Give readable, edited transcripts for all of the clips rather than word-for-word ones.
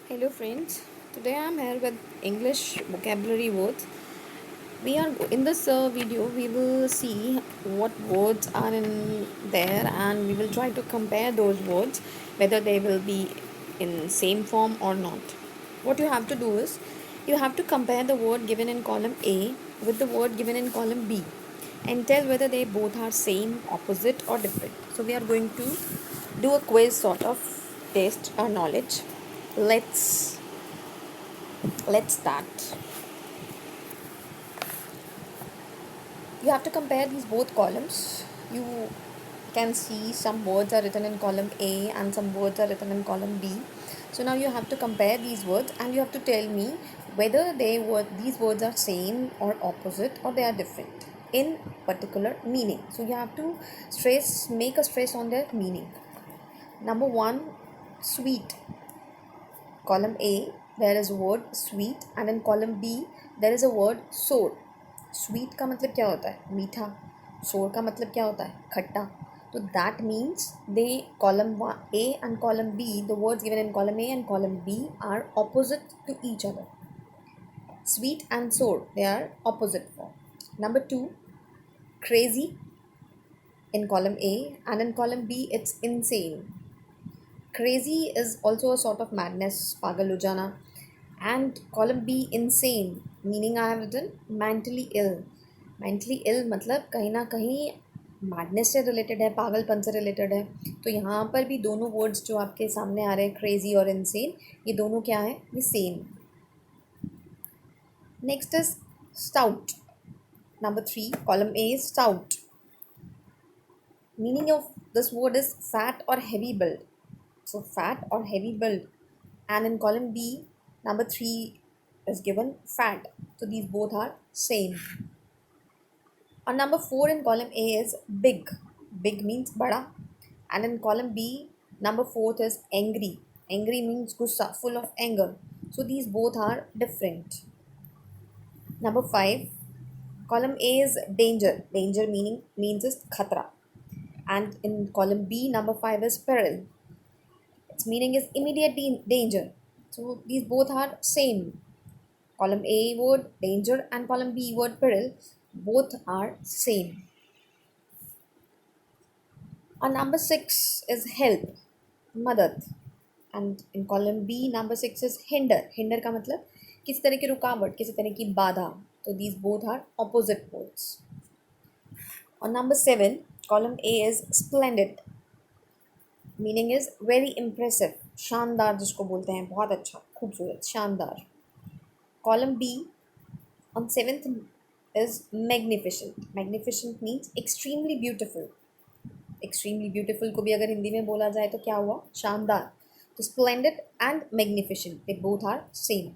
Hello friends, today I am here with English vocabulary words. We are in this video we will see what words are in there and we will try to compare those words whether they will be in same form or not. What you have to do is you have to compare the word given in column A with the word given in column B and tell whether they both are same, opposite or different. So we are going to do a quiz sort of test our knowledge. Let's let's start. You have to compare these both columns. You can see some words are written in column A and some words are written in column B. So now you have to compare these words and you have to tell me whether these words are same or opposite or they are different in particular meaning. So you have to make a stress on their meaning. Number one, sweet. Column A, there is a word sweet and in column B, there is a word sour. Sweet का मतलब क्या होता है? मीठा. Sour का मतलब क्या होता है? खट्टा. So that means column A and column B, the words given in column A and column B are opposite to each other. Sweet and sour, they are opposite form. Number two, crazy in column A and in column B, it's insane. Crazy is also a sort of madness, pagal ho jana. And column B, insane, meaning I have written mentally ill. Mentally ill मतलब कहीं ना कहीं madness से related है, पागलपन से related है. तो यहाँ पर भी दोनों वर्ड्स जो आपके सामने आ रहे हैं, क्रेजी और इनसेन, ये दोनों क्या है? ये same. Next is stout. Number 3, column A is stout. Meaning of this word is fat or heavy build. So fat or heavy build. And in column B, number 3 is given fat. So these both are same. On number 4 in column A is big. Big means bada. And in column B, number 4 is angry. Angry means gussa, full of anger. So these both are different. Number 5, column A is danger. Danger means is khatra. And in column B, number 5 is peril. Its meaning is immediate danger. So these both are same. Column A word danger and column B word peril, both are same. On number 6 is help, madad. And in column B, number 6 is hinder. Hinder का मतलब किसी तरह की रुकावट, किसी तरह की बाधा. So these both are opposite words. On number 7, column A is splendid. Meaning is very impressive, शानदार जिसको बोलते हैं, बहुत अच्छा, खूबसूरत, शानदार. Column be on seventh is magnificent. Magnificent means extremely beautiful. Extremely beautiful को भी अगर हिंदी में बोला जाए तो क्या हुआ? शानदार. तो splendid and magnificent, they both are same.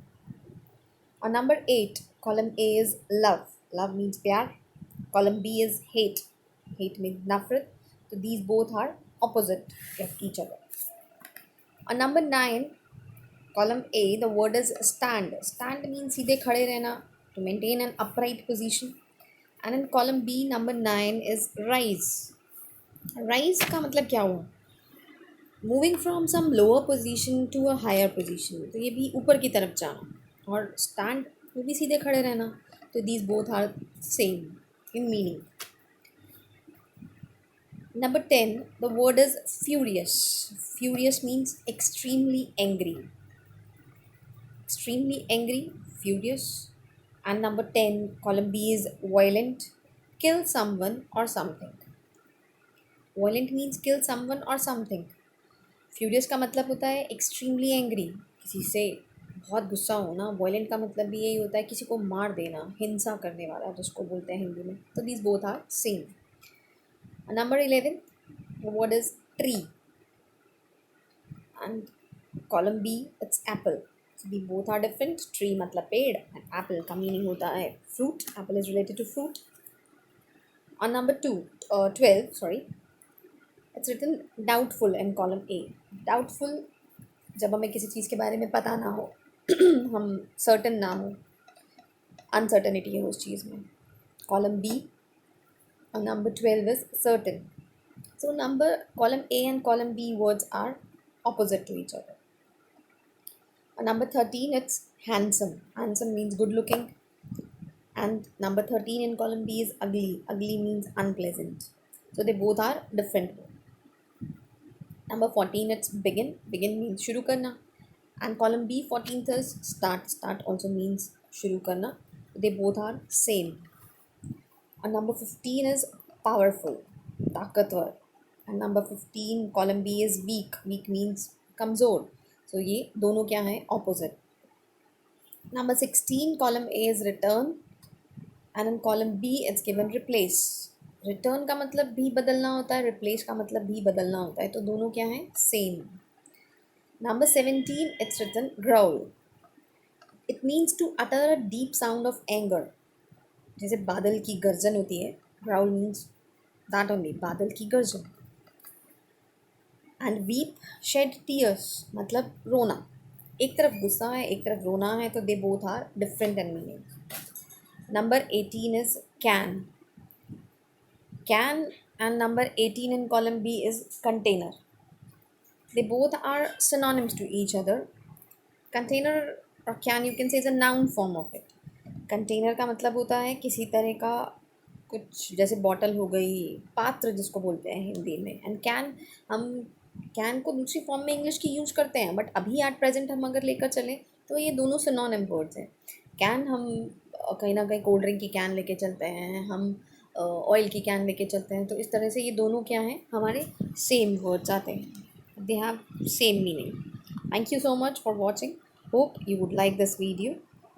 और number 8, column A is love. Love means प्यार. Column B is hate. Hate means नफरत. तो these both are opposite of each other. On number 9, column A, the word is stand. Stand means सीधे खड़े रहना, to maintain an upright position. And in column B, number 9 is rise. Rise का मतलब क्या हुआ? Moving from some lower position to a higher position. तो ये भी ऊपर की तरफ जाना. और stand वो भी सीधे खड़े रहना. तो these both are same in meaning. Number 10, the word is furious. Furious means extremely angry. Extremely angry, furious. And number 10, column B is violent. Kill someone or something. Violent means kill someone or something. Furious का मतलब होता है extremely angry, किसी से बहुत गुस्सा होना. Violent का मतलब भी यही होता है किसी को मार देना, हिंसा करने वाला, जिसको बोलते हैं हिंदी में. तो these both are same. Number 11, the word is tree. And column B, it's apple. So the both are different. Tree मतलब पेड़ and apple का meaning होता है fruit. Apple is related to fruit. On number 12, sorry, it's written doubtful in column A. Doubtful जब हमें किसी चीज़ के बारे में पता ना हो, हम certain ना हो, uncertainty है उस चीज़ में. Column B on number 12 is certain. So column A and column B words are opposite to each other. Number 13, it's handsome. Handsome means good looking. And number 13 in column B is ugly. Ugly means unpleasant. So they both are different. Number 14, it's begin. Begin means shuru karna. And column B, 14th is start. Start also means shuru karna. They both are same. And number 15 is powerful. Takatwar. And number 15, column B is weak. Weak means kamzor. So ये दोनों क्या हैं? Opposite. Number 16, column A is return. And in column B, it's given replace. Return का मतलब भी बदलना होता है, रिप्लेस का मतलब भी बदलना होता है, तो दोनों क्या हैं? Same. Number 17, it's written growl. It means to utter a deep sound of anger. जैसे बादल की गर्जन होती है, ग्राउल मीन्स दैट ओनली, बादल की गर्जन. एंड वीप, शेड टीयर्स, मतलब रोना. एक तरफ गुस्सा है, एक तरफ रोना है, तो they both are different in meaning. Number 18 is can. Can and number 18 in column B is container. They both are synonyms to each other. Container or can you can say is a noun form of it. Container का मतलब होता है किसी तरह का कुछ, जैसे bottle हो गई, पात्र जिसको बोलते हैं हिंदी में. एंड कैन, हम कैन को दूसरी फॉर्म में इंग्लिश की यूज करते हैं, बट अभी एट प्रेजेंट हम अगर लेकर चलें तो ये दोनों सिनोनिम वर्ड्स हैं. कैन हम कहीं ना कहीं कोल्ड ड्रिंक की कैन लेके चलते हैं, हम ऑयल की कैन लेके चलते हैं, तो इस तरह से ये दोनों क्या हैं? हमारे सेम वर्ड्स आते हैं. They have same meaning. Thank you so much for watching. Hope you would like this video.